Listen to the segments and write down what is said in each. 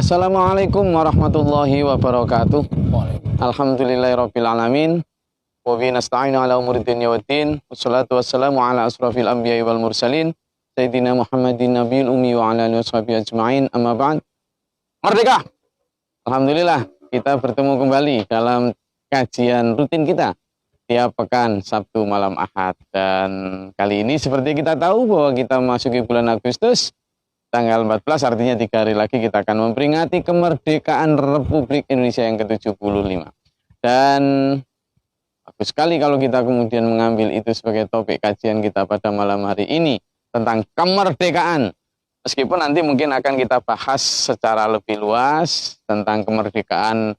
Assalamualaikum warahmatullahi wabarakatuh. Alhamdulillahirabbil alamin. Wa bihi nasta'inu ala umuri dunya waddin. Wassalatu wassalamu ala asrafil anbiya'i wal mursalin sayyidina Muhammadin nabiyil ummi wa ala alihi washabihi ajma'in. Amma ba'd. Merdeka. Alhamdulillah kita bertemu kembali dalam kajian rutin kita tiap pekan Sabtu malam Ahad, dan kali ini seperti kita tahu bahwa kita memasuki bulan Agustus. Tanggal 14, artinya 3 hari lagi kita akan memperingati kemerdekaan Republik Indonesia yang ke-75. Dan bagus sekali kalau kita kemudian mengambil itu sebagai topik kajian kita pada malam hari ini, tentang kemerdekaan. Meskipun nanti mungkin akan kita bahas secara lebih luas tentang kemerdekaan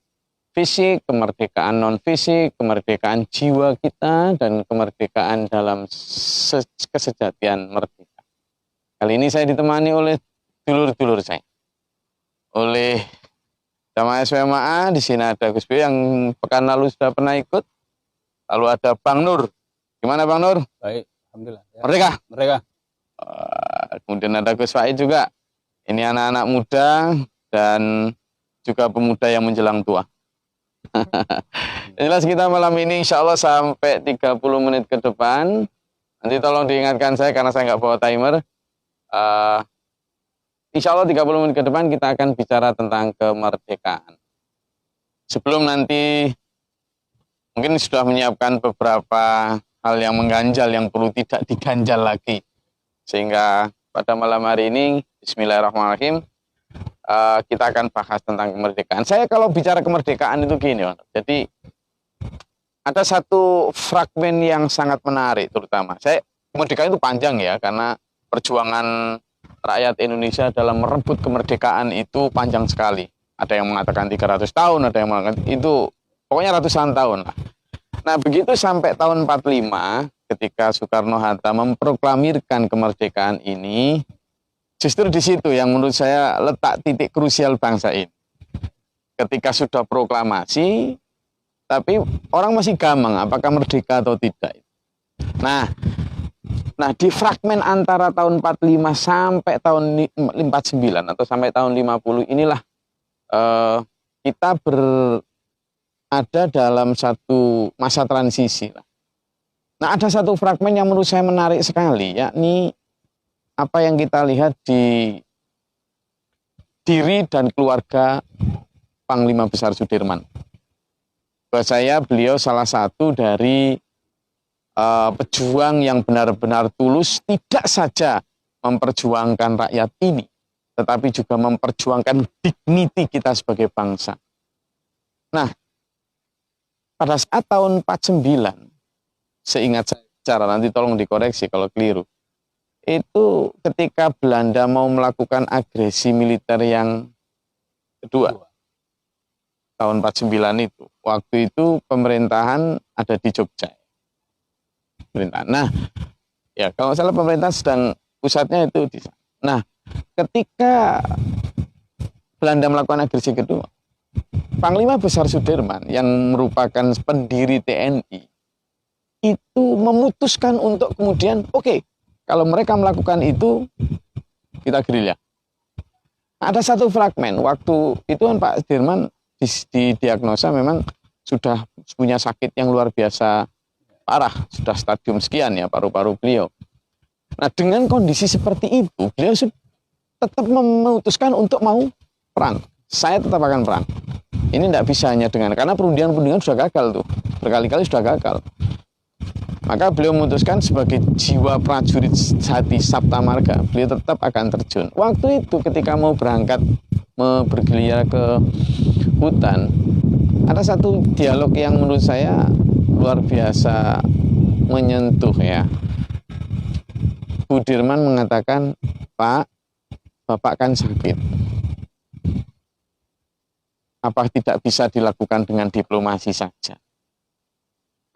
fisik, kemerdekaan non-fisik, kemerdekaan jiwa kita, dan kemerdekaan dalam kesejatian merdeka. Kali ini saya ditemani oleh dulur-dulur saya, oleh jamaah SMA. Di sini ada Gus B yang pekan lalu sudah pernah ikut, lalu ada Bang Nur. Gimana Bang Nur? Baik, alhamdulillah. Ya. Merdeka? Merdeka. Kemudian ada Gus Faid juga. Ini anak-anak muda dan juga pemuda yang menjelang tua. Jelas kita malam ini insya Allah sampai 30 menit ke depan. Nanti tolong diingatkan saya karena saya nggak bawa timer. Insya Allah 30 menit ke depan kita akan bicara tentang kemerdekaan. Sebelum nanti mungkin sudah menyiapkan beberapa hal yang mengganjal yang perlu tidak diganjal lagi. Sehingga pada malam hari ini, bismillahirrahmanirrahim, kita akan bahas tentang kemerdekaan. Saya kalau bicara kemerdekaan itu gini, jadi ada satu fragmen yang sangat menarik terutama. Kemerdekaan itu panjang ya, karena perjuangan rakyat Indonesia dalam merebut kemerdekaan itu panjang sekali. Ada yang mengatakan 300 tahun, ada yang mengatakan itu pokoknya ratusan tahun lah. Nah, begitu sampai tahun 45 ketika Soekarno-Hatta memproklamirkan kemerdekaan ini, justru di situ yang menurut saya letak titik krusial bangsa ini. Ketika sudah proklamasi, tapi orang masih gamang apakah merdeka atau tidak. Nah, di fragmen antara tahun 45 sampai tahun 49 atau sampai tahun 50 inilah kita berada dalam satu masa transisi. Nah, ada satu fragmen yang menurut saya menarik sekali, yakni apa yang kita lihat di diri dan keluarga Panglima Besar Sudirman. Buat saya beliau salah satu dari pejuang yang benar-benar tulus, tidak saja memperjuangkan rakyat ini, tetapi juga memperjuangkan dignity kita sebagai bangsa. Nah, pada saat tahun 49, seingat saya, nanti tolong dikoreksi kalau keliru, itu ketika Belanda mau melakukan agresi militer yang kedua, tahun 49 itu, waktu itu pemerintahan ada di Jogja. Nah, ya kalau salah pemerintah sedang pusatnya itu di sana. Nah, ketika Belanda melakukan agresi kedua, Panglima Besar Sudirman yang merupakan pendiri TNI itu memutuskan untuk kemudian, oke, kalau mereka melakukan itu, kita gerilya. Nah, ada satu fragmen waktu itu kan Pak Sudirman didiagnosa memang sudah punya sakit yang luar biasa parah, sudah stadium sekian ya paru-paru beliau. Nah, dengan kondisi seperti itu, beliau tetap memutuskan untuk mau perang. Saya tetap akan perang. Ini tidak bisa hanya dengan, karena perundingan sudah gagal tuh, berkali-kali sudah gagal. Maka beliau memutuskan sebagai jiwa prajurit hati Sabta Marga, beliau tetap akan terjun. Waktu itu ketika mau berangkat bergeliat ke hutan, ada satu dialog yang menurut saya luar biasa menyentuh ya. Sudirman mengatakan, Pak, Bapak kan sakit. Apa tidak bisa dilakukan dengan diplomasi saja?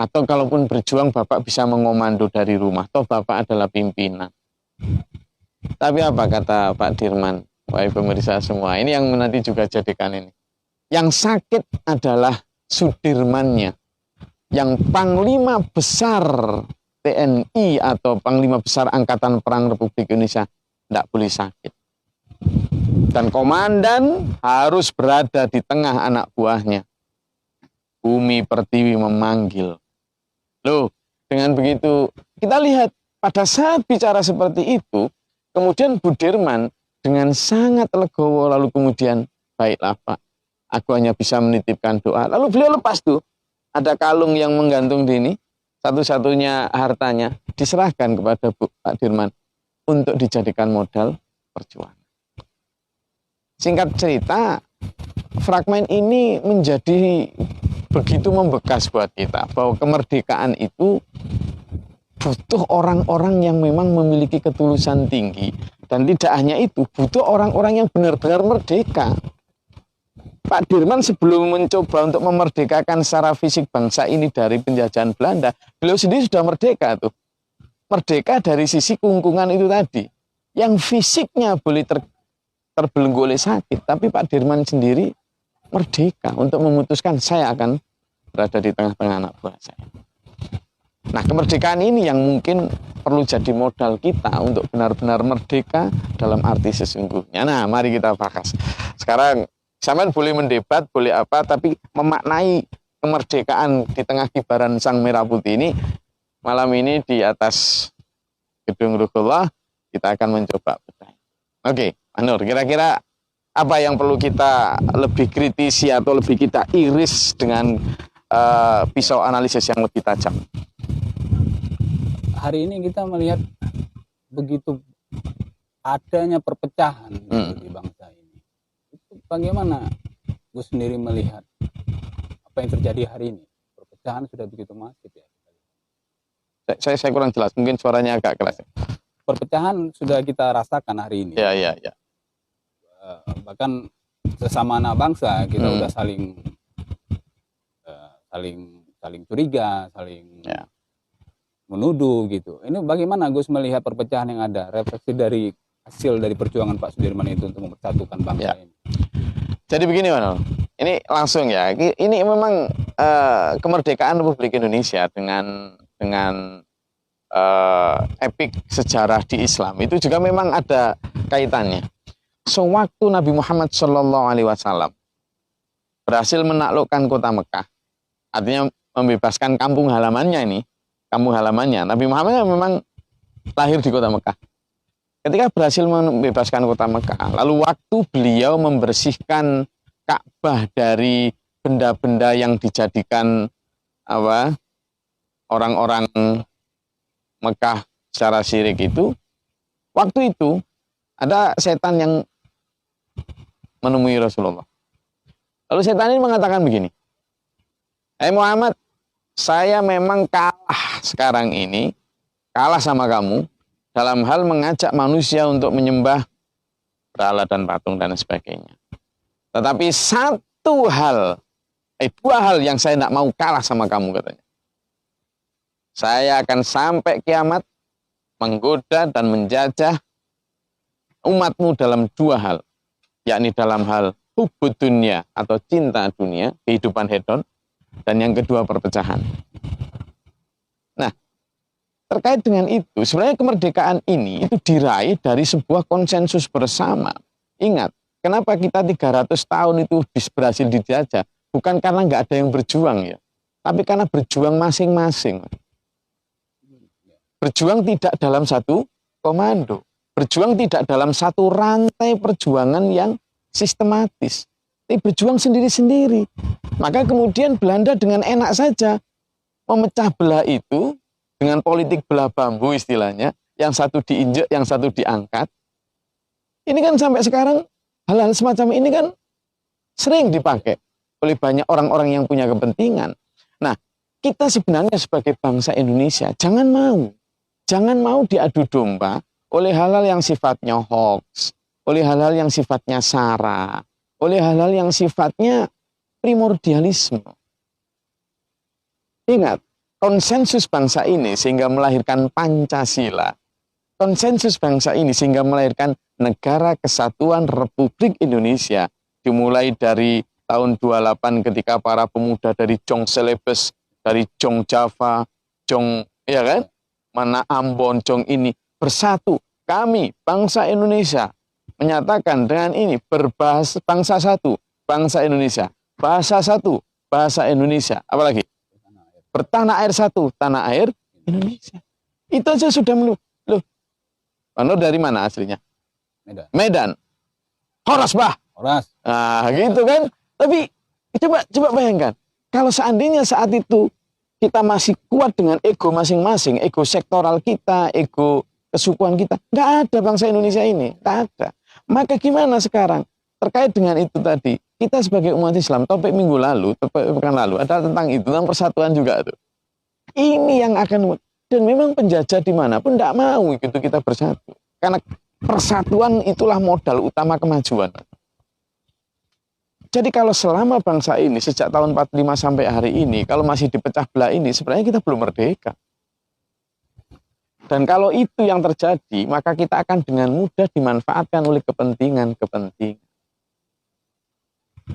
Atau kalaupun berjuang Bapak bisa mengomando dari rumah, toh Bapak adalah pimpinan. Tapi apa kata Pak Dirman? Wahai pemirsa semua, ini yang nanti juga jadikan ini. Yang sakit adalah Sudirmannya. Yang Panglima Besar TNI atau Panglima Besar Angkatan Perang Republik Indonesia tidak boleh sakit. Dan komandan harus berada di tengah anak buahnya. Bumi pertiwi memanggil. Loh, dengan begitu kita lihat pada saat bicara seperti itu, kemudian Budirman dengan sangat legowo lalu kemudian, baiklah Pak, aku hanya bisa menitipkan doa. Lalu beliau lepas tuh, ada kalung yang menggantung di ini, satu-satunya hartanya diserahkan kepada Pak Dirman untuk dijadikan modal perjuangan. Singkat cerita, fragmen ini menjadi begitu membekas buat kita bahwa kemerdekaan itu butuh orang-orang yang memang memiliki ketulusan tinggi, dan tidak hanya itu, butuh orang-orang yang benar-benar merdeka. Pak Dirman sebelum mencoba untuk memerdekakan secara fisik bangsa ini dari penjajahan Belanda, beliau sendiri sudah merdeka tuh. Merdeka dari sisi keungkungan itu tadi. Yang fisiknya boleh terbelenggu oleh sakit, tapi Pak Dirman sendiri merdeka untuk memutuskan saya akan berada di tengah-tengah anak buah saya. Nah, kemerdekaan ini yang mungkin perlu jadi modal kita untuk benar-benar merdeka dalam arti sesungguhnya. Nah, mari kita bahas. Sekarang sampean boleh mendebat, boleh apa, tapi memaknai kemerdekaan di tengah kibaran sang merah putih ini, malam ini di atas Gedung Ruhullah kita akan mencoba bedah. Oke, Pak Nur, kira-kira apa yang perlu kita lebih kritisi atau lebih kita iris dengan pisau analisis yang lebih tajam? Hari ini kita melihat begitu adanya perpecahan di bangsa ini. Itu bagaimana Gus sendiri melihat apa yang terjadi hari ini? Perpecahan sudah begitu masif ya. Saya kurang jelas, mungkin suaranya agak keras. Perpecahan sudah kita rasakan hari ini. Ya. Bahkan sesama anak bangsa kita udah saling curiga, saling menuduh gitu. Ini bagaimana Gus melihat perpecahan yang ada, refleksi dari hasil dari perjuangan Pak Sudirman itu untuk mempersatukan bangsa ini? Jadi begini, Pak, ini langsung ya. Ini memang kemerdekaan Republik Indonesia dengan epik sejarah di Islam itu juga memang ada kaitannya. Sewaktu Nabi Muhammad SAW berhasil menaklukkan kota Mekah, artinya membebaskan kampung halamannya, Nabi Muhammad memang lahir di kota Mekah. Ketika berhasil membebaskan kota Mekah, lalu waktu beliau membersihkan Ka'bah dari benda-benda yang dijadikan orang-orang Mekah secara syirik itu, waktu itu ada setan yang menemui Rasulullah. Lalu setan ini mengatakan begini, "Hai Muhammad, saya memang kalah sekarang ini, kalah sama kamu dalam hal mengajak manusia untuk menyembah berhala dan patung dan sebagainya. Tetapi dua hal yang saya tidak mau kalah sama kamu," katanya. "Saya akan sampai kiamat menggoda dan menjajah umatmu dalam dua hal, yakni dalam hal hubbud dunya atau cinta dunia, kehidupan hedon, dan yang kedua perpecahan." Nah, terkait dengan itu, sebenarnya kemerdekaan ini itu diraih dari sebuah konsensus bersama. Ingat, kenapa kita 300 tahun itu berhasil dijajah? Bukan karena nggak ada yang berjuang ya, tapi karena berjuang masing-masing. Berjuang tidak dalam satu komando. Berjuang tidak dalam satu rantai perjuangan yang sistematis. Tapi berjuang sendiri-sendiri. Maka kemudian Belanda dengan enak saja memecah belah itu dengan politik belah bambu istilahnya. Yang satu diinjek, yang satu diangkat. Ini kan sampai sekarang hal-hal semacam ini kan sering dipakai oleh banyak orang-orang yang punya kepentingan. Nah, kita sebenarnya sebagai bangsa Indonesia jangan mau diadu domba oleh hal-hal yang sifatnya hoax, oleh hal-hal yang sifatnya sara, oleh hal-hal yang sifatnya primordialisme. Ingat, konsensus bangsa ini sehingga melahirkan Pancasila. Konsensus bangsa ini sehingga melahirkan Negara Kesatuan Republik Indonesia. Dimulai dari tahun 28 ketika para pemuda dari Jong Celebes, dari Jong Java, mana Ambon, Jong ini bersatu. Kami, bangsa Indonesia, menyatakan dengan ini berbahasa bangsa satu, bangsa Indonesia, bahasa satu, bahasa Indonesia, apalagi bertanah air satu, tanah air Indonesia. Itu aja sudah loh. Anda dari mana aslinya? Medan. Horas bah. Horas. Nah, gitu kan. Tapi coba bayangkan, kalau seandainya saat itu kita masih kuat dengan ego masing-masing, ego sektoral kita, ego kesukuan kita, nggak ada bangsa Indonesia ini, nggak ada. Maka gimana sekarang? Terkait dengan itu tadi, kita sebagai umat Islam, topik minggu lalu, topik pekan lalu, adalah tentang itu, tentang persatuan juga tuh. Ini yang akan, dan memang penjajah dimanapun tidak mau gitu kita bersatu. Karena persatuan itulah modal utama kemajuan. Jadi kalau selama bangsa ini sejak tahun 45 sampai hari ini, kalau masih dipecah belah ini, sebenarnya kita belum merdeka. Dan kalau itu yang terjadi, maka kita akan dengan mudah dimanfaatkan oleh kepentingan-kepentingan.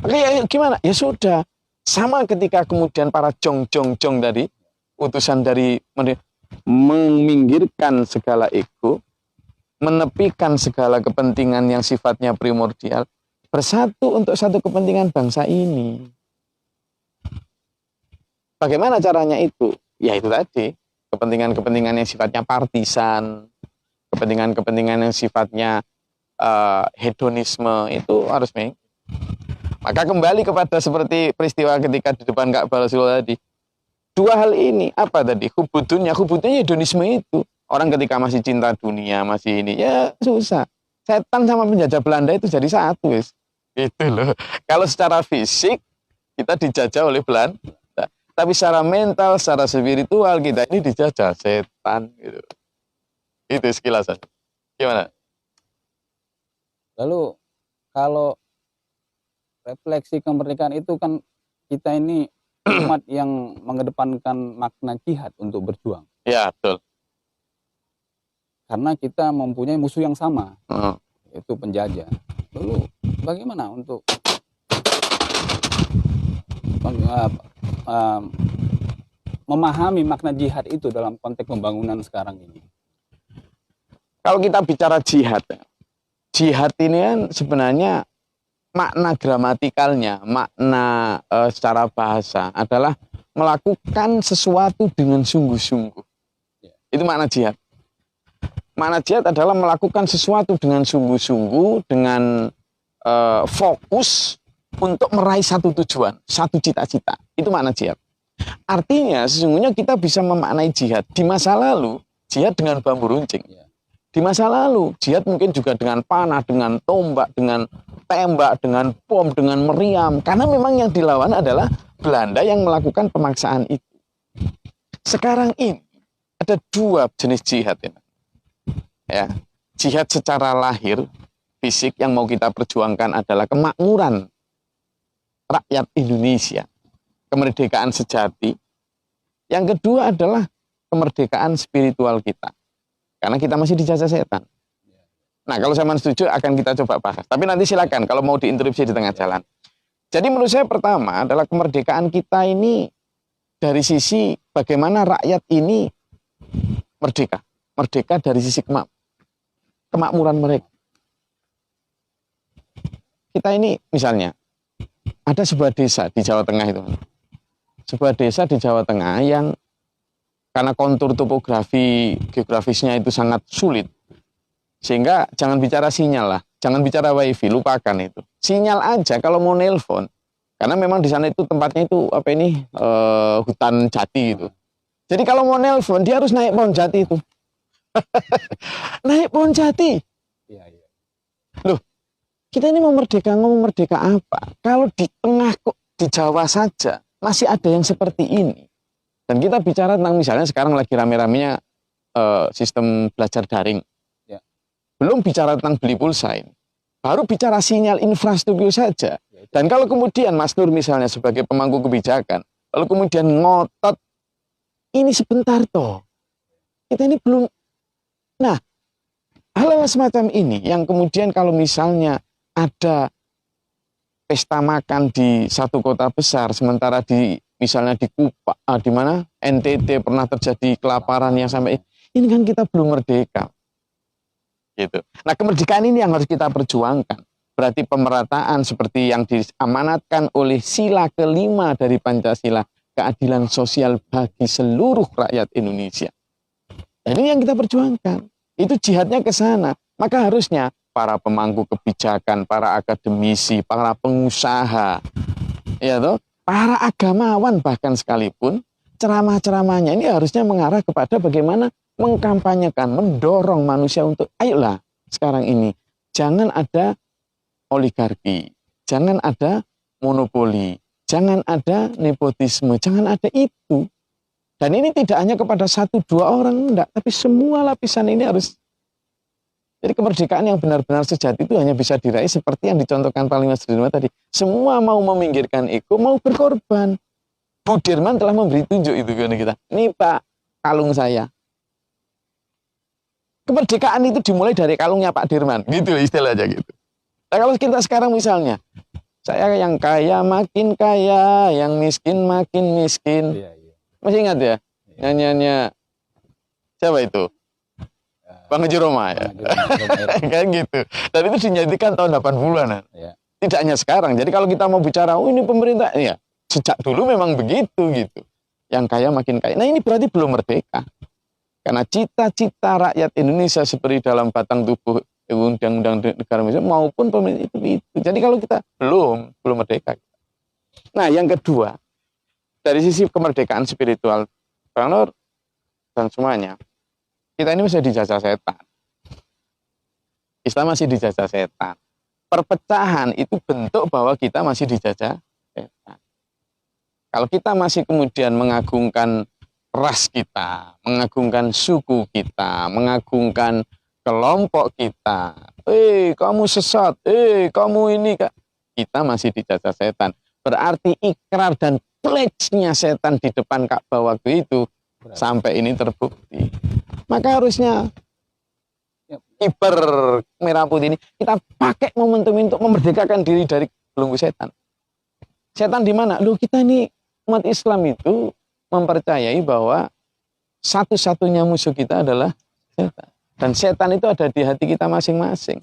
Oke, ya, gimana? Ya sudah. Sama ketika kemudian para jong tadi, utusan dari meminggirkan segala ego, menepikan segala kepentingan yang sifatnya primordial, bersatu untuk satu kepentingan bangsa ini. Bagaimana caranya itu? Ya itu tadi, kepentingan-kepentingan yang sifatnya partisan, kepentingan-kepentingan yang sifatnya hedonisme, itu harus Maka kembali kepada seperti peristiwa ketika di depan Ka'bah Rasulullah tadi. Dua hal ini, apa tadi? Hubudunnya hedonisme itu. Orang ketika masih cinta dunia, masih ini, ya susah. Setan sama penjajah Belanda itu jadi satu, guys. Itu loh. Kalau secara fisik kita dijajah oleh Belanda, tapi secara mental, secara spiritual kita ini dijajah setan gitu. Itu sekilas. Gimana? Lalu kalau refleksi kemerdekaan itu kan kita ini umat yang mengedepankan makna jihad untuk berjuang. Ya, betul. Karena kita mempunyai musuh yang sama, yaitu penjajah. Lalu bagaimana untuk memahami makna jihad itu dalam konteks pembangunan sekarang ini? Kalau kita bicara jihad ini kan sebenarnya makna gramatikalnya, makna secara bahasa adalah melakukan sesuatu dengan sungguh-sungguh. Itu makna jihad. Makna jihad adalah melakukan sesuatu dengan sungguh-sungguh, dengan fokus untuk meraih satu tujuan, satu cita-cita. Itu makna jihad. Artinya sesungguhnya kita bisa memaknai jihad. Di masa lalu, jihad dengan bambu runcing. Di masa lalu, jihad mungkin juga dengan panah, dengan tombak, dengan tembak, dengan bom, dengan meriam. Karena memang yang dilawan adalah Belanda yang melakukan pemaksaan itu. Sekarang ini ada dua jenis jihad ini. Ya, jihad secara lahir, fisik yang mau kita perjuangkan adalah kemakmuran rakyat Indonesia, kemerdekaan sejati. Yang kedua adalah kemerdekaan spiritual kita. Karena kita masih dijajah setan. Nah, kalau saya setuju akan kita coba bahas. Tapi nanti silakan kalau mau diinterupsi di tengah jalan. Jadi menurut saya pertama adalah kemerdekaan kita ini dari sisi bagaimana rakyat ini merdeka. Merdeka dari sisi kemakmuran mereka. Kita ini misalnya ada sebuah desa di Jawa Tengah itu. Sebuah desa di Jawa Tengah yang karena kontur topografi geografisnya itu sangat sulit. Sehingga jangan bicara sinyal lah, jangan bicara wifi, lupakan itu. Sinyal aja kalau mau nelpon, karena memang di sana itu tempatnya itu hutan jati gitu. Jadi kalau mau nelpon dia harus naik pohon jati itu. Naik pohon jati. Loh, kita ini mau merdeka apa? Kalau di tengah kok di Jawa saja masih ada yang seperti ini. Dan kita bicara tentang misalnya sekarang lagi rame-ramenya sistem belajar daring. Belum bicara tentang beli pulsa ini. Baru bicara sinyal infrastruktur saja. Dan kalau kemudian Mas Nur misalnya sebagai pemangku kebijakan, lalu kemudian ngotot, ini sebentar toh. Kita ini belum. Nah, hal semacam ini yang kemudian kalau misalnya ada pesta makan di satu kota besar, sementara di misalnya di Kupa, di mana NTT pernah terjadi kelaparan yang sampai ini kan kita belum merdeka. Gitu. Nah, kemerdekaan ini yang harus kita perjuangkan. Berarti pemerataan seperti yang diamanatkan oleh sila kelima dari Pancasila, keadilan sosial bagi seluruh rakyat Indonesia. Dan ini yang kita perjuangkan. Itu jihadnya ke sana. Maka harusnya para pemangku kebijakan, para akademisi, para pengusaha, ya toh, para agamawan bahkan sekalipun, ceramah-ceramahnya ini harusnya mengarah kepada bagaimana mengkampanyekan, mendorong manusia untuk ayolah sekarang ini jangan ada oligarki, jangan ada monopoli, jangan ada nepotisme, jangan ada itu. Dan ini tidak hanya kepada 1-2 orang, enggak, tapi semua lapisan ini harus. Jadi kemerdekaan yang benar-benar sejati itu hanya bisa diraih seperti yang dicontohkan Panglima Sudirman tadi. Semua mau meminggirkan ego, mau berkorban. Sudirman telah memberi tunjuk itu ke kita. Ini Pak, kalung saya. Kemerdekaan itu dimulai dari kalungnya Pak Dirman, gitu istilahnya gitu. Nah, kalau kita sekarang misalnya, saya yang kaya makin kaya, yang miskin makin miskin. Iya, iya. Masih ingat ya? Nyanyiannya siapa itu? Bang Haji Roma ya? Kayak gitu. Dan itu dinyanyikan tahun 80-an. Ya. Tidak hanya sekarang. Jadi kalau kita mau bicara, oh ini pemerintah, ya sejak dulu memang begitu gitu. Yang kaya makin kaya. Nah ini berarti belum merdeka. Karena cita-cita rakyat Indonesia seperti dalam batang tubuh undang-undang negara Indonesia maupun pemerintah itu. Jadi kalau kita belum merdeka. Nah yang kedua, dari sisi kemerdekaan spiritual, Bang Nur dan semuanya, kita ini masih dijajah setan. Islam masih dijajah setan. Perpecahan itu bentuk bahwa kita masih dijajah setan. Kalau kita masih kemudian mengagungkan ras kita, mengagungkan suku kita, mengagungkan kelompok kita, kamu sesat, kamu ini, kita masih dijajah setan. Berarti ikrar dan pledge-nya setan di depan Ka'bah waktu itu sampai ini terbukti. Maka harusnya kibar merah putih ini kita pakai momentum untuk memerdekakan diri dari belenggu setan. Setan di mana? Loh, kita ini umat Islam itu mempercayai bahwa satu-satunya musuh kita adalah setan. Dan setan itu ada di hati kita masing-masing.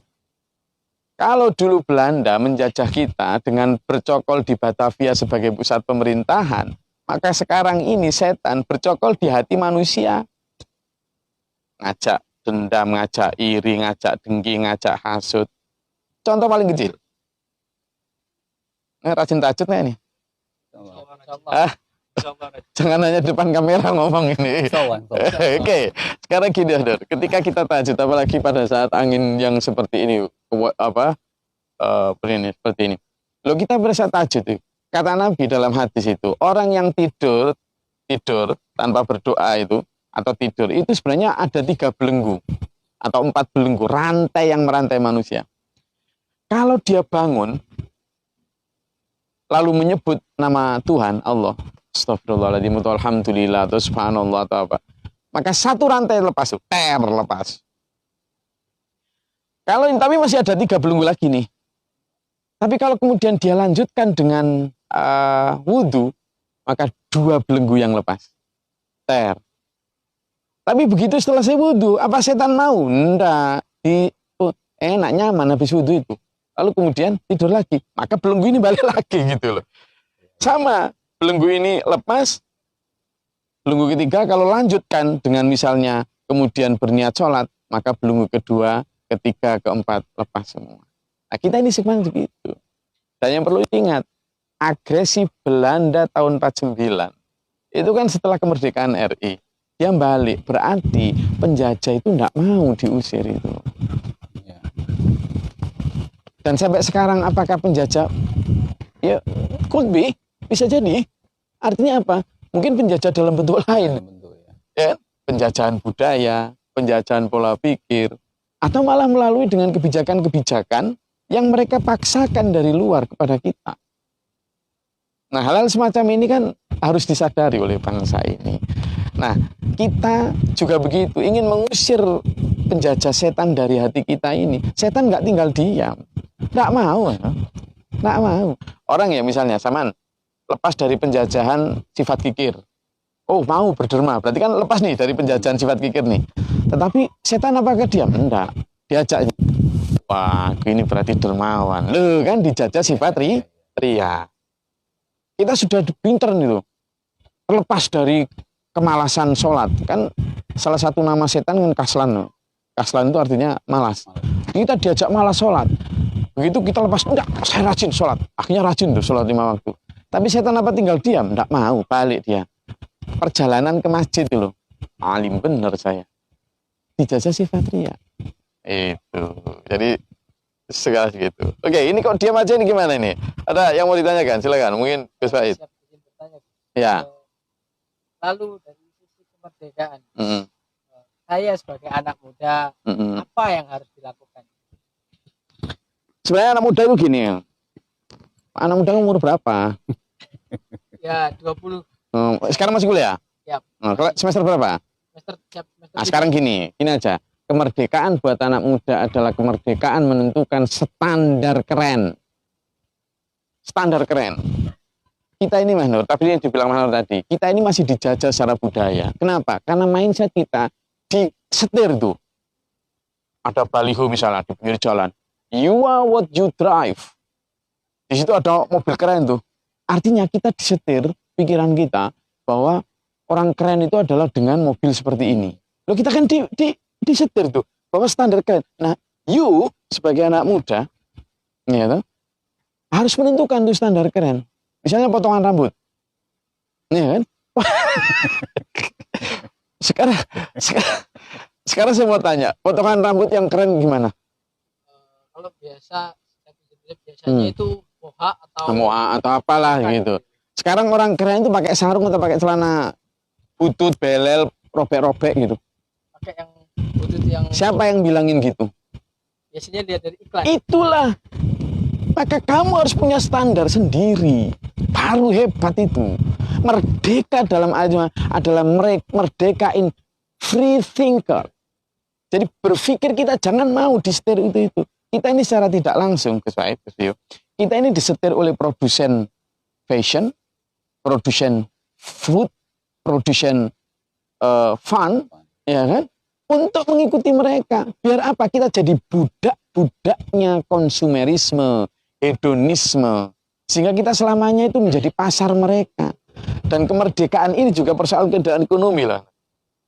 Kalau dulu Belanda menjajah kita dengan bercokol di Batavia sebagai pusat pemerintahan, maka sekarang ini setan bercokol di hati manusia. Ngajak dendam, ngajak iri, ngajak dengki, ngajak hasut. Contoh paling kecil. Rajin tajud nggak ini? Jangan hanya depan kamera ngomong ini. Oke, sekarang gini ya, ketika kita tajud, apalagi pada saat angin yang seperti ini, seperti ini. Lo kita berasa tajud, kata Nabi dalam hadis itu, orang yang tidur tanpa berdoa itu, atau tidur itu sebenarnya ada 3 belenggu atau 4 belenggu, rantai yang merantai manusia. Kalau dia bangun lalu menyebut nama Tuhan Allah, astagfirullahaladzim, alhamdulillah, atau subhanallah, atau apa, maka satu rantai lepas, lepas. Kalau tapi masih ada 3 belenggu lagi nih. Tapi kalau kemudian dia lanjutkan dengan wudhu, maka 2 belenggu yang lepas. Tapi begitu selesai wudhu, apa setan mau? Enggak. Enak, nyaman habis wudhu itu. Lalu kemudian tidur lagi. Maka belenggu ini balik lagi gitu loh. Sama, belenggu ini lepas. Belenggu ketiga kalau lanjutkan dengan misalnya kemudian berniat sholat, maka belenggu kedua, ketiga, keempat lepas semua. Nah kita ini sebenarnya begitu. Dan yang perlu diingat, agresi Belanda tahun 49, itu kan setelah kemerdekaan RI. Dia balik, berarti penjajah itu tidak mau diusir itu. Dan sampai sekarang apakah penjajah? Ya, could be, bisa jadi. Artinya apa? Mungkin penjajah dalam bentuk lain. Ya, penjajahan budaya, penjajahan pola pikir, atau malah melalui dengan kebijakan-kebijakan yang mereka paksakan dari luar kepada kita. Nah, hal-hal semacam ini kan harus disadari oleh bangsa ini. Nah, kita juga begitu, ingin mengusir penjajah setan dari hati kita ini. Setan nggak tinggal diam, nggak mau, nggak mau. Orang ya misalnya, Saman, lepas dari penjajahan sifat kikir. Oh, mau berderma, berarti kan lepas nih dari penjajahan sifat kikir nih. Tetapi setan apakah diam? Enggak. diajak. Wah, ini berarti dermawan. Loh, kan dijajah sifat ria. Kita sudah pinter nih loh. Terlepas dari kemalasan sholat. Kan salah satu nama setan kan kaslan. Kaslan itu artinya malas. Kita diajak malas sholat. Begitu kita lepas, enggak, saya rajin sholat. Akhirnya rajin tuh sholat 5 waktu. Tapi setan apa tinggal diam? Enggak mau, balik dia. Perjalanan ke masjid itu loh. Alim bener saya. Dijajah sifat ria. Itu. Jadi segala segitu. Oke, ini kok diam aja ini gimana ini? Ada yang mau ditanyakan? Silakan. Mungkin Gus Faid. Ya. Lalu dari sisi kemerdekaan, saya sebagai anak muda, apa yang harus dilakukan? Sebenarnya anak muda itu gini. Anak muda umur berapa? Ya 20. Sekarang masih kuliah? Ya. Semester berapa? Semester Nah, sekarang gini aja. Kemerdekaan buat anak muda adalah kemerdekaan menentukan standar keren. Standar keren. Kita ini Mas Nur, tapi yang dibilang Mas Nur tadi, kita ini masih dijajah secara budaya. Kenapa? Karena mindset kita disetir tuh. Ada baliho misalnya di pinggir jalan. You are what you drive. Di situ ada mobil keren tuh. Artinya kita disetir pikiran kita bahwa orang keren itu adalah dengan mobil seperti ini. Loh, kita kan disetir tuh bahwa standar keren. Nah, you sebagai anak muda, ya tuh, harus menentukan tuh standar keren. Misalnya potongan rambut, ya kan? sekarang saya mau tanya, potongan rambut yang keren gimana? Kalau biasanya itu moha atau apalah gitu. Sekarang orang keren itu pakai sarung atau pakai celana butut, belel, robek-robek gitu. Pakai yang butut yang. Siapa yang bilangin gitu? Biasanya lihat dari iklan. Itulah. Maka kamu harus punya standar sendiri. Baru hebat itu. Merdeka dalam agama adalah merdeka in free thinker. Jadi berpikir kita jangan mau disetir itu. Kita ini secara tidak langsung, Gus Faid, Gus Rio, kita ini disetir oleh produsen fashion, produsen food, produsen fun, ya kan? Untuk mengikuti mereka. Biar apa? Kita jadi budak-budaknya konsumerisme, hedonisme. Sehingga kita selamanya itu menjadi pasar mereka. Dan kemerdekaan ini juga persoalan keadaan ekonomi lah.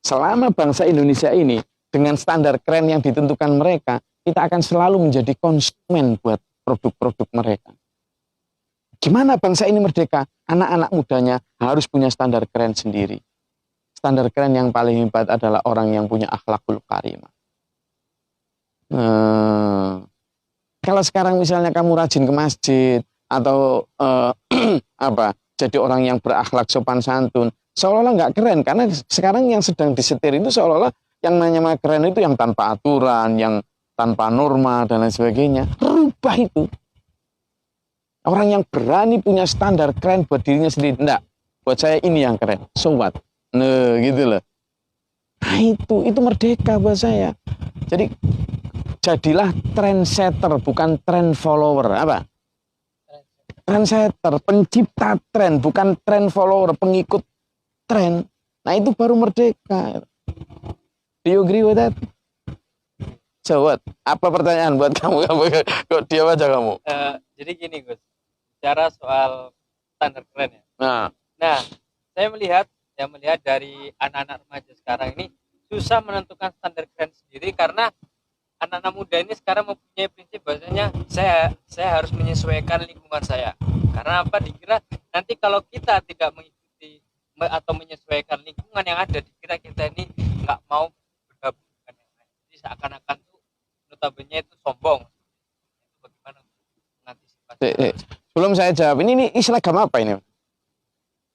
Selama bangsa Indonesia ini dengan standar keren yang ditentukan mereka, kita akan selalu menjadi konsumen buat produk-produk mereka. Gimana bangsa ini merdeka? Anak-anak mudanya harus punya standar keren sendiri. Standar keren yang paling hebat adalah orang yang punya akhlakul karimah. Kalau sekarang misalnya kamu rajin ke masjid atau jadi orang yang berakhlak sopan santun, seolah-olah nggak keren. Karena sekarang yang sedang disetir itu seolah-olah yang namanya keren itu yang tanpa aturan, yang tanpa norma dan lain sebagainya. Rubah itu. Orang yang berani punya standar keren buat dirinya sendiri. Enggak, buat saya ini yang keren. So what? Nah, gitu loh. Nah, itu merdeka buat saya. Jadi jadilah trendsetter, bukan trend follower. Apa? Trendsetter, pencipta tren, bukan trend follower, pengikut tren. Nah, itu baru merdeka. Do you agree with that? So what? Apa pertanyaan buat kamu? Kok diam aja kamu? Jadi gini Gus, bicara soal standar keren ya. Nah, saya melihat dari anak-anak remaja sekarang ini susah menentukan standar keren sendiri karena anak-anak muda ini sekarang mempunyai prinsip bahwasanya saya harus menyesuaikan lingkungan saya. Karena apa? Dikira nanti kalau kita tidak mengikuti atau menyesuaikan lingkungan yang ada, dikira kita ini nggak mau bergabung dengan yang lain. Jadi seakan-akan notabene itu sombong. Bagaimana mengantisipasi? Sebelum saya jawab, ini seragam apa ini?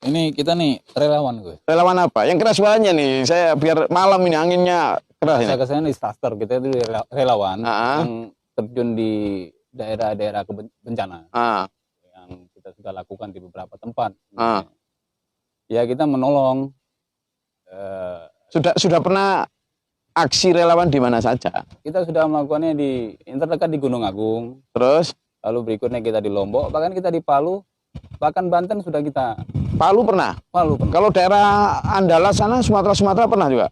Ini kita nih relawan gue. Relawan apa? Yang keras suaranya nih, saya biar malam ini anginnya keras. Saya kesana di starter, kita itu relawan yang terjun di daerah-daerah bencana yang kita sudah lakukan di beberapa tempat. Ya kita menolong. Sudah pernah aksi relawan di mana saja? Kita sudah melakukannya terdekat di Gunung Agung. Terus? Lalu berikutnya kita di Lombok, bahkan kita di Palu, bahkan Banten sudah kita. Palu pernah? Palu pernah. Kalau daerah Andalas sana, Sumatera pernah juga?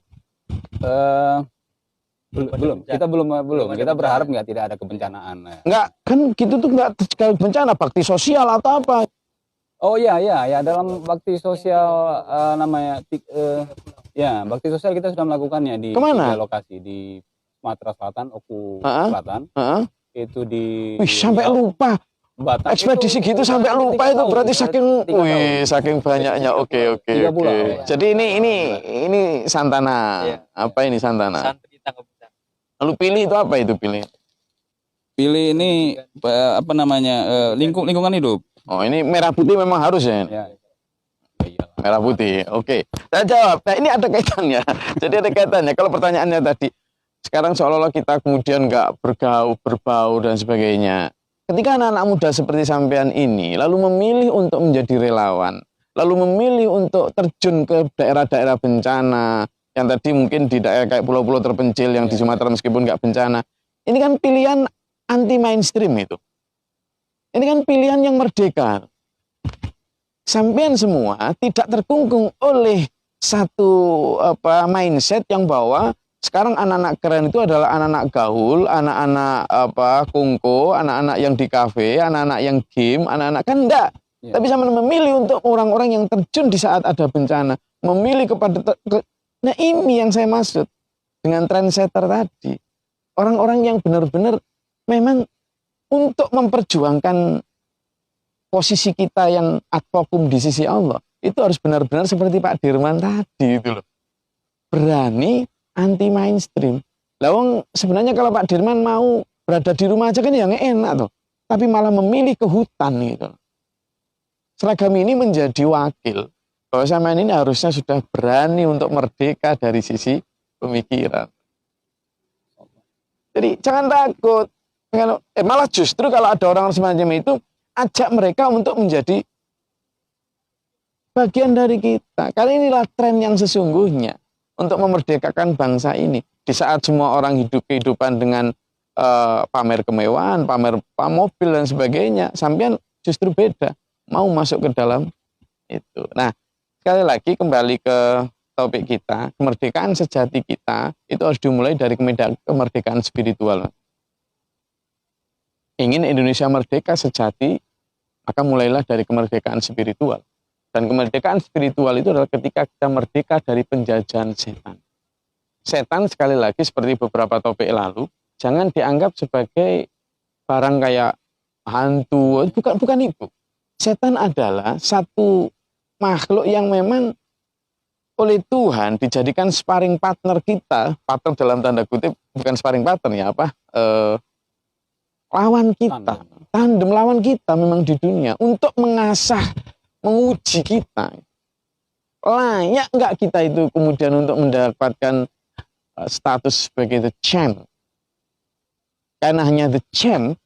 Belum, kita belum. Kita berharap nggak tidak ada kebencanaan. Enggak, kan gitu tuh enggak bencana, bakti sosial atau apa. Oh iya dalam bakti sosial namanya ya bakti sosial kita sudah melakukannya di Kemana? 3 lokasi di Sumatera Selatan, Oku Selatan, itu di Wih, sampai lupa. Batam. Ekspedisi Itu gitu sampai lupa itu berarti saking banyaknya. Oke. Jadi ini Santana. Iya. Apa ini Santana? Santri tangga besar. Lalu pilih itu apa itu pilih? Pilih ini apa namanya lingkungan hidup. Oh, ini merah putih memang harus ya. Ya. Merah putih. Oke. Saya jawab. Nah, ini ada kaitannya. Jadi ada kaitannya. Kalau pertanyaannya tadi, sekarang seolah-olah kita kemudian nggak berbau dan sebagainya. Ketika anak-anak muda seperti sampean ini lalu memilih untuk menjadi relawan, lalu memilih untuk terjun ke daerah-daerah bencana, yang tadi mungkin di daerah kayak pulau-pulau terpencil yang di Sumatera meskipun nggak bencana, ini kan pilihan anti mainstream itu. Ini kan pilihan yang merdeka. Sampean semua tidak terkungkung oleh satu mindset yang bahwa sekarang anak-anak keren itu adalah anak-anak gaul, anak-anak kungko, anak-anak yang di kafe, anak-anak yang game, anak-anak kan enggak. Ya. Tapi sama memilih untuk orang-orang yang terjun di saat ada bencana, memilih kepada nah ini yang saya maksud dengan trendsetter tadi. Orang-orang yang benar-benar memang untuk memperjuangkan posisi kita yang ad vocum di sisi Allah, itu harus benar-benar seperti Pak Dirman tadi itu loh. Berani anti mainstream. Lawang sebenarnya kalau Pak Dirman mau berada di rumah aja kan yang enak tuh. Tapi malah memilih ke hutan gitu. Seragam ini menjadi wakil bahwa sama ini harusnya sudah berani untuk merdeka dari sisi pemikiran. Jadi jangan takut. Malah justru kalau ada orang semacam itu, ajak mereka untuk menjadi bagian dari kita. Karena inilah tren yang sesungguhnya untuk memerdekakan bangsa ini. Di saat semua orang hidup kehidupan dengan pamer kemewahan, pamer mobil dan sebagainya, sampean justru beda, mau masuk ke dalam itu. Nah, sekali lagi kembali ke topik kita, kemerdekaan sejati kita itu harus dimulai dari kemerdekaan spiritual. Ingin Indonesia merdeka sejati, maka mulailah dari kemerdekaan spiritual. Dan kemerdekaan spiritual itu adalah ketika kita merdeka dari penjajahan setan. Setan sekali lagi seperti beberapa topik lalu, jangan dianggap sebagai barang kayak hantu, bukan itu. Setan adalah satu makhluk yang memang oleh Tuhan dijadikan sparring partner kita, partner dalam tanda kutip, bukan sparring partner ya lawan kita, tandem lawan kita memang di dunia untuk mengasah, menguji kita. Layak nggak kita itu kemudian untuk mendapatkan status sebagai the champ? Karena hanya the champ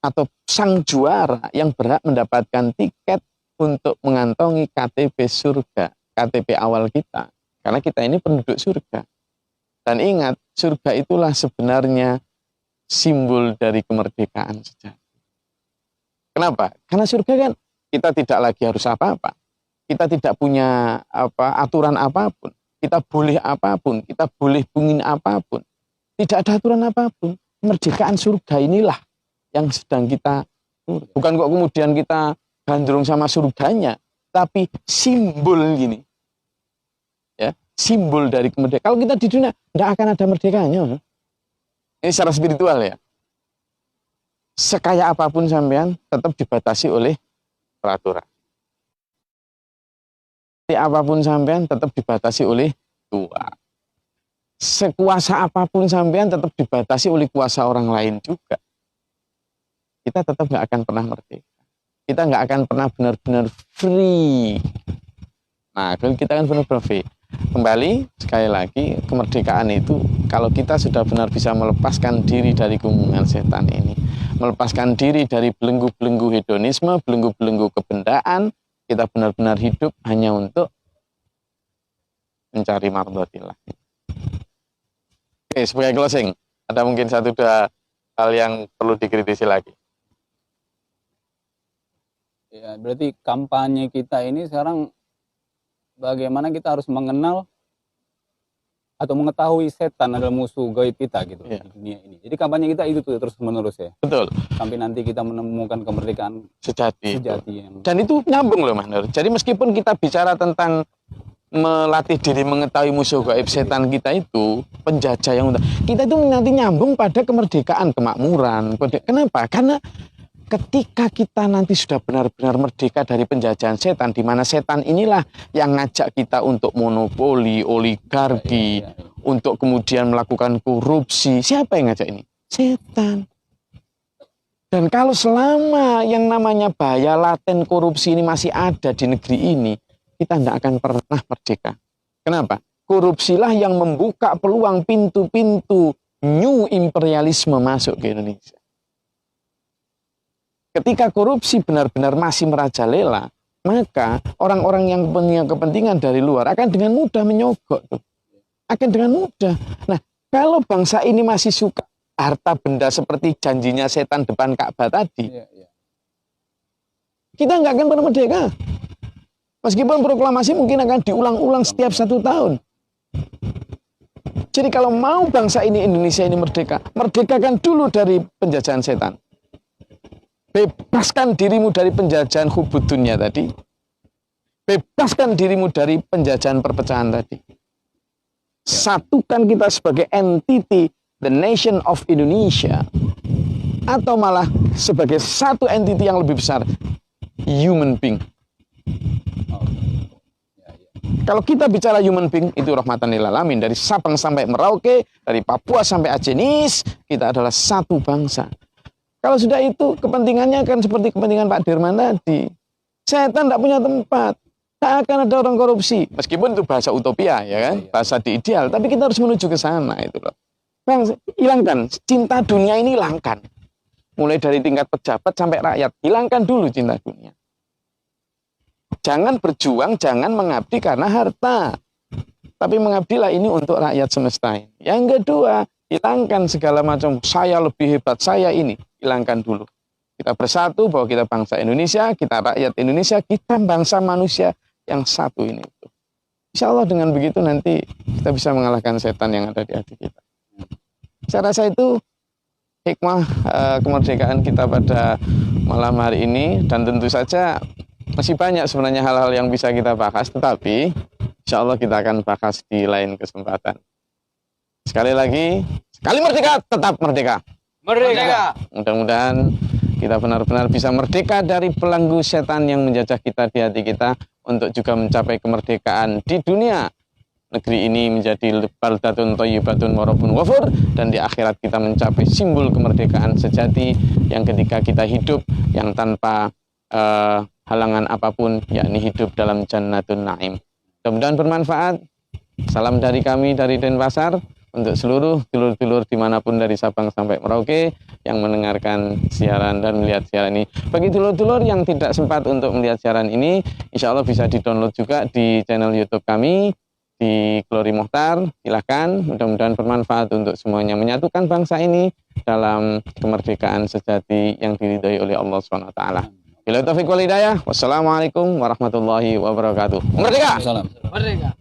atau sang juara yang berhak mendapatkan tiket untuk mengantongi KTP surga, KTP awal kita. Karena kita ini penduduk surga. Dan ingat, surga itulah sebenarnya simbol dari kemerdekaan sejati. Kenapa? Karena surga kan kita tidak lagi harus apa-apa. Kita tidak punya aturan apapun. Kita boleh apapun. Kita boleh bungin apapun. Tidak ada aturan apapun. Kemerdekaan surga inilah yang sedang kita, bukan kok kemudian kita gandrung sama surganya, tapi simbol gini. Ya, simbol dari kemerdekaan. Kalau kita di dunia tidak akan ada merdekanya. Ini secara spiritual ya. Sekaya apapun sampean tetap dibatasi oleh peraturan. Apapun sampean tetap dibatasi oleh Tuhan. Sekuasa apapun sampean tetap dibatasi oleh kuasa orang lain juga. Kita tetap nggak akan pernah merdeka. Kita nggak akan pernah benar-benar free. Nah, kalau kita kan benar-benar free. Kembali sekali lagi, kemerdekaan itu kalau kita sudah benar bisa melepaskan diri dari gunggungan setan ini, melepaskan diri dari belenggu-belenggu hedonisme, belenggu-belenggu kebendaan, kita benar-benar hidup hanya untuk mencari mardhatillah. Oke, sebagai closing, ada mungkin 1-2 hal yang perlu dikritisi lagi. Ya, berarti kampanye kita ini sekarang bagaimana kita harus mengenal atau mengetahui setan adalah musuh gaib kita gitu Iya. di dunia ini. Jadi kampanye kita itu tuh terus menerus ya, Betul, sampai nanti kita menemukan kemerdekaan sejati. Itu. sejati yang Dan itu nyambung loh Mas Nur. Jadi meskipun kita bicara tentang melatih diri mengetahui musuh gaib setan kita itu penjajah yang kita itu nanti nyambung pada kemerdekaan, kemakmuran. Kenapa? Karena ketika kita nanti sudah benar-benar merdeka dari penjajahan setan, di mana setan inilah yang ngajak kita untuk monopoli, oligarki, Iya, iya. untuk kemudian melakukan korupsi. Siapa yang ngajak ini? Setan. Dan kalau selama yang namanya bahaya laten korupsi ini masih ada di negeri ini, kita tidak akan pernah merdeka. Kenapa? Korupsilah yang membuka peluang pintu-pintu new imperialisme masuk ke Indonesia. Ketika korupsi benar-benar masih merajalela, maka orang-orang yang punya kepentingan dari luar akan dengan mudah menyogok tuh. Akan dengan mudah. Nah, kalau bangsa ini masih suka harta benda seperti janjinya setan depan Ka'bah tadi, Iya, iya. kita nggak akan pernah merdeka. Meskipun proklamasi mungkin akan diulang-ulang setiap 1 tahun. Jadi kalau mau bangsa ini, Indonesia ini merdeka, merdekakan dulu dari penjajahan setan. Bebaskan dirimu dari penjajahan hubud dunia tadi. Bebaskan dirimu dari penjajahan perpecahan tadi. Satukan kita sebagai entity, the nation of Indonesia. Atau malah sebagai satu entity yang lebih besar, human being. Oh, ya, ya. Kalau kita bicara human being, itu rahmatan lil alamin. Dari Sabang sampai Merauke, dari Papua sampai Aceh, kita adalah satu bangsa. Kalau sudah itu, kepentingannya kan seperti kepentingan Pak Dirman tadi. Setan tidak punya tempat. Tak akan ada orang korupsi. Meskipun itu bahasa utopia, ya kan? Iya. Bahasa di ideal. Tapi kita harus menuju ke sana, itu loh. Bang, hilangkan. Cinta dunia ini hilangkan. Mulai dari tingkat pejabat sampai rakyat. Hilangkan dulu cinta dunia. Jangan berjuang, jangan mengabdi karena harta. Tapi mengabdilah ini untuk rakyat semesta ini. Yang kedua, hilangkan segala macam saya lebih hebat, saya ini. Hilangkan dulu. Kita bersatu bahwa kita bangsa Indonesia, kita rakyat Indonesia, kita bangsa manusia yang satu ini. Insya Allah dengan begitu nanti kita bisa mengalahkan setan yang ada di hati kita. Saya rasa itu hikmah kemerdekaan kita pada malam hari ini. Dan tentu saja masih banyak sebenarnya hal-hal yang bisa kita bahas. Tetapi insya Allah kita akan bahas di lain kesempatan. Sekali lagi, sekali merdeka, tetap merdeka. Merdeka. Mudah-mudahan kita benar-benar bisa merdeka dari belenggu setan yang menjajah kita di hati kita untuk juga mencapai kemerdekaan di dunia. Negeri ini menjadi baldatun thayyibatun wa rabbun ghafur, dan di akhirat kita mencapai simbol kemerdekaan sejati yang ketika kita hidup yang tanpa halangan apapun, yakni hidup dalam jannatun na'im. Mudah-mudahan bermanfaat. Salam dari kami dari Denpasar untuk seluruh dulur-dulur dimanapun dari Sabang sampai Merauke yang mendengarkan siaran dan melihat siaran ini. Bagi dulur-dulur yang tidak sempat untuk melihat siaran ini, insya Allah bisa di-download juga di channel YouTube kami di Glory Mohtar. Silahkan, mudah-mudahan bermanfaat untuk semuanya, menyatukan bangsa ini dalam kemerdekaan sejati yang diridhai oleh Allah SWT. Bila taufiq wal hidayah, wassalamualaikum warahmatullahi wabarakatuh. Merdeka! Salam. Merdeka.